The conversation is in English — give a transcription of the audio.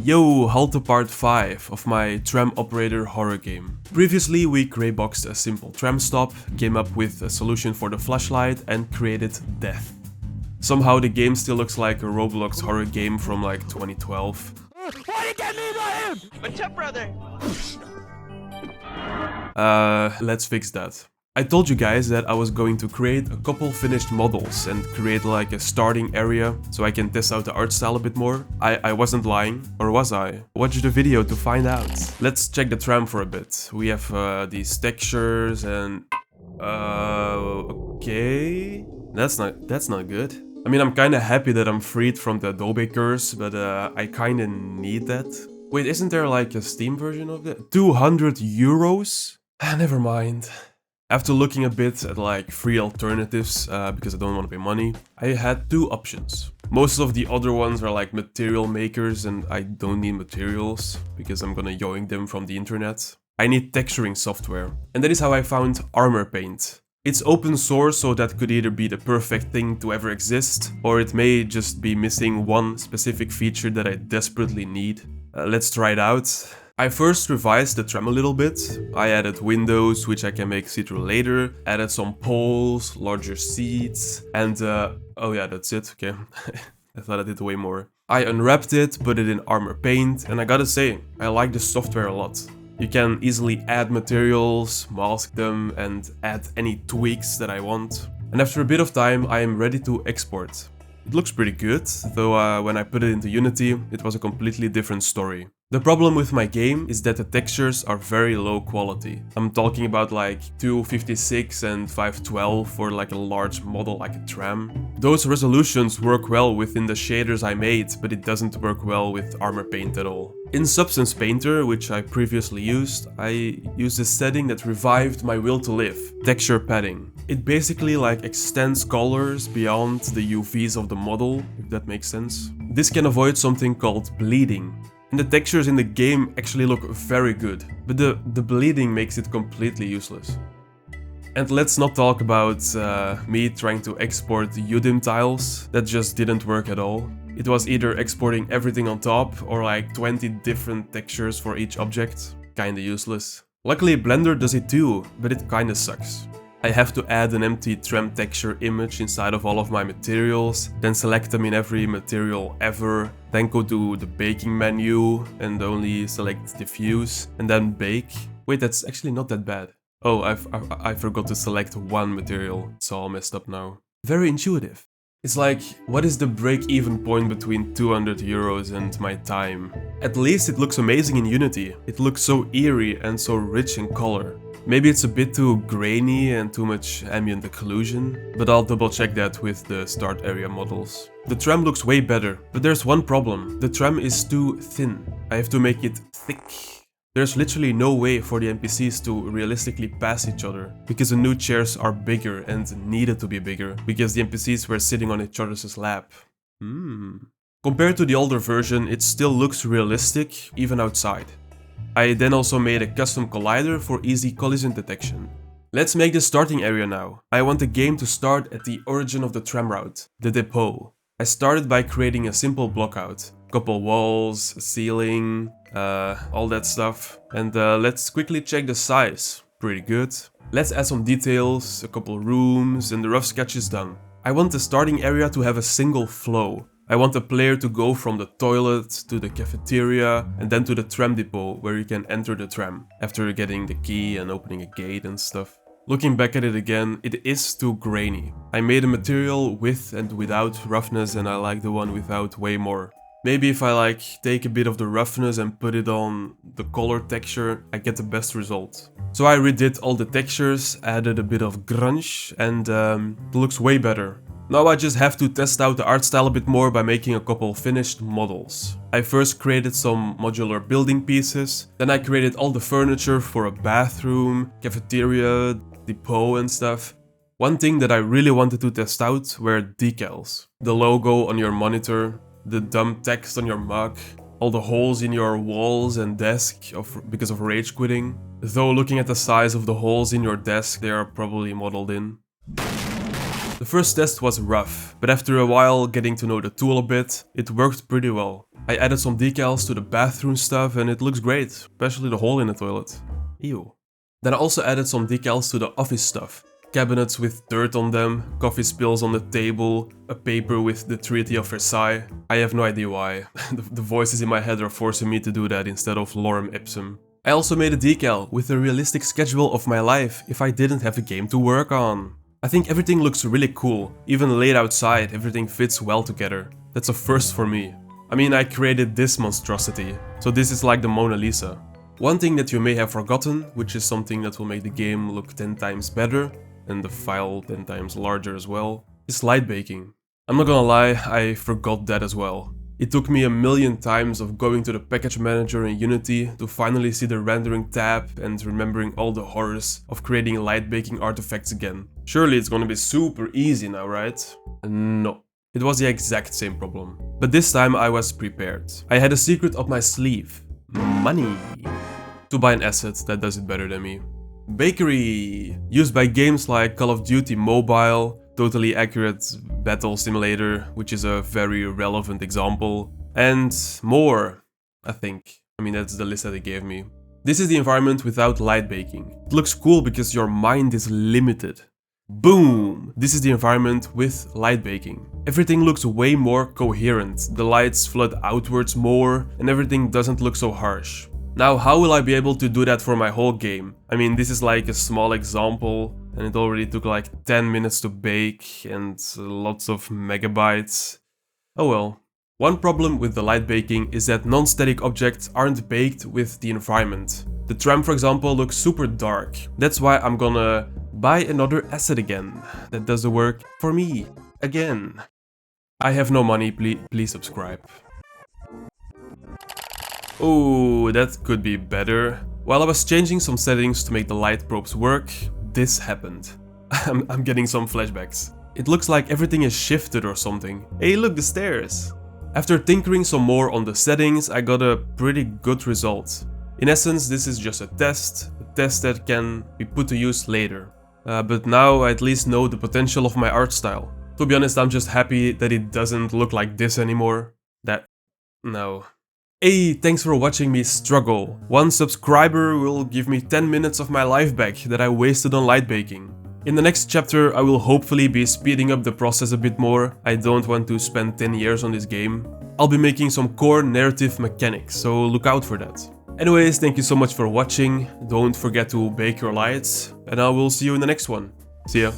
Yo, halt to part 5 of my tram operator horror game. Previously we greyboxed a simple tram stop, came up with a solution for the flashlight and created death. Somehow the game still looks like a Roblox horror game from like 2012. Why'd you get me by him? What's up, brother? Let's fix that. I told you guys that I was going to create a couple finished models and create like a starting area so I can test out the art style a bit more. I wasn't lying, or was I? Watch the video to find out. Let's check the tram for a bit. We have these textures and... okay... That's not good. I mean, I'm kinda happy that I'm freed from the Adobe curse, but I kinda need that. Wait, isn't there like a Steam version of that? 200 euros? Never mind. After looking a bit at like free alternatives, because I don't want to pay money, I had two options. Most of the other ones are like material makers and I don't need materials because I'm gonna yoink them from the internet. I need texturing software. And that is how I found Armor Paint. It's open source, so that could either be the perfect thing to ever exist, or it may just be missing one specific feature that I desperately need. Let's try it out. I first revised the tram a little bit. I added windows, which I can make see-through later, added some poles, larger seats, and oh yeah, that's it, okay. I thought I did way more. I unwrapped it, put it in Armor Paint, and I gotta say, I like the software a lot. You can easily add materials, mask them, and add any tweaks that I want. And after a bit of time, I am ready to export. It looks pretty good, though when I put it into Unity, it was a completely different story. The problem with my game is that the textures are very low quality. I'm talking about like 256 and 512 for like a large model like a tram. Those resolutions work well within the shaders I made, but it doesn't work well with Armor Paint at all. In Substance Painter, which I previously used, I used a setting that revived my will to live, texture padding. It basically like extends colors beyond the UVs of the model, if that makes sense. This can avoid something called bleeding. And the textures in the game actually look very good, but the bleeding makes it completely useless. And let's not talk about me trying to export the UDIM tiles, that just didn't work at all. It was either exporting everything on top or like 20 different textures for each object, kinda useless. Luckily Blender does it too, but it kinda sucks. I have to add an empty tram texture image inside of all of my materials, then select them in every material ever, then go to the baking menu and only select diffuse, and then bake. Wait, that's actually not that bad. Oh, I forgot to select one material, it's all messed up now. Very intuitive. It's like, what is the break-even point between 200 euros and my time? At least it looks amazing in Unity. It looks so eerie and so rich in color. Maybe it's a bit too grainy and too much ambient occlusion, but I'll double check that with the start area models. The tram looks way better, but there's one problem. The tram is too thin. I have to make it thick. There's literally no way for the NPCs to realistically pass each other, because the new chairs are bigger and needed to be bigger, because the NPCs were sitting on each other's lap. Compared to the older version, it still looks realistic, even outside. I then also made a custom collider for easy collision detection. Let's make the starting area now. I want the game to start at the origin of the tram route, the depot. I started by creating a simple blockout. Couple walls, a ceiling, all that stuff. And let's quickly check the size. Pretty good. Let's add some details, a couple rooms, and the rough sketch is done. I want the starting area to have a single flow. I want the player to go from the toilet to the cafeteria and then to the tram depot where you can enter the tram after getting the key and opening a gate and stuff. Looking back at it again, it is too grainy. I made a material with and without roughness and I like the one without way more. Maybe if I like take a bit of the roughness and put it on the color texture, I get the best result. So I redid all the textures, added a bit of grunge and it looks way better. Now I just have to test out the art style a bit more by making a couple finished models. I first created some modular building pieces, then I created all the furniture for a bathroom, cafeteria, depot and stuff. One thing that I really wanted to test out were decals. The logo on your monitor, the dumb text on your mug, all the holes in your walls and desk because of rage quitting. Though looking at the size of the holes in your desk, they are probably modeled in. The first test was rough, but after a while getting to know the tool a bit, it worked pretty well. I added some decals to the bathroom stuff and it looks great, especially the hole in the toilet. Ew. Then I also added some decals to the office stuff. Cabinets with dirt on them, coffee spills on the table, a paper with the Treaty of Versailles. I have no idea why. The voices in my head are forcing me to do that instead of lorem ipsum. I also made a decal with a realistic schedule of my life if I didn't have a game to work on. I think everything looks really cool, even laid outside, everything fits well together. That's a first for me. I mean, I created this monstrosity, so this is like the Mona Lisa. One thing that you may have forgotten, which is something that will make the game look 10 times better, and the file 10 times larger as well, is light baking. I'm not gonna lie, I forgot that as well. It took me a million times of going to the package manager in Unity to finally see the rendering tab and remembering all the horrors of creating light baking artifacts again. Surely it's gonna be super easy now, right? No. It was the exact same problem. But this time I was prepared. I had a secret up my sleeve. Money. To buy an asset that does it better than me. Bakery. Used by games like Call of Duty Mobile, Totally Accurate Battle Simulator, which is a very relevant example, and more, I think. I mean, that's the list that they gave me. This is the environment without light baking. It looks cool because your mind is limited. Boom! This is the environment with light baking. Everything looks way more coherent, the lights flood outwards more, and everything doesn't look so harsh. Now, how will I be able to do that for my whole game? I mean, this is like a small example, and it already took like 10 minutes to bake, and lots of megabytes. Oh well. One problem with the light baking is that non-static objects aren't baked with the environment. The tram, for example, looks super dark. That's why I'm gonna buy another asset again that does the work for me again. I have no money, please subscribe. Oh, that could be better. While I was changing some settings to make the light probes work, this happened. I'm getting some flashbacks. It looks like everything is shifted or something. Hey, look, the stairs! After tinkering some more on the settings, I got a pretty good result. In essence, this is just a test that can be put to use later. But now I at least know the potential of my art style. To be honest, I'm just happy that it doesn't look like this anymore. No. Hey, thanks for watching me struggle. One subscriber will give me 10 minutes of my life back that I wasted on light baking. In the next chapter, I will hopefully be speeding up the process a bit more. I don't want to spend 10 years on this game. I'll be making some core narrative mechanics, so look out for that. Anyways, thank you so much for watching. Don't forget to bake your lights, and I will see you in the next one. See ya.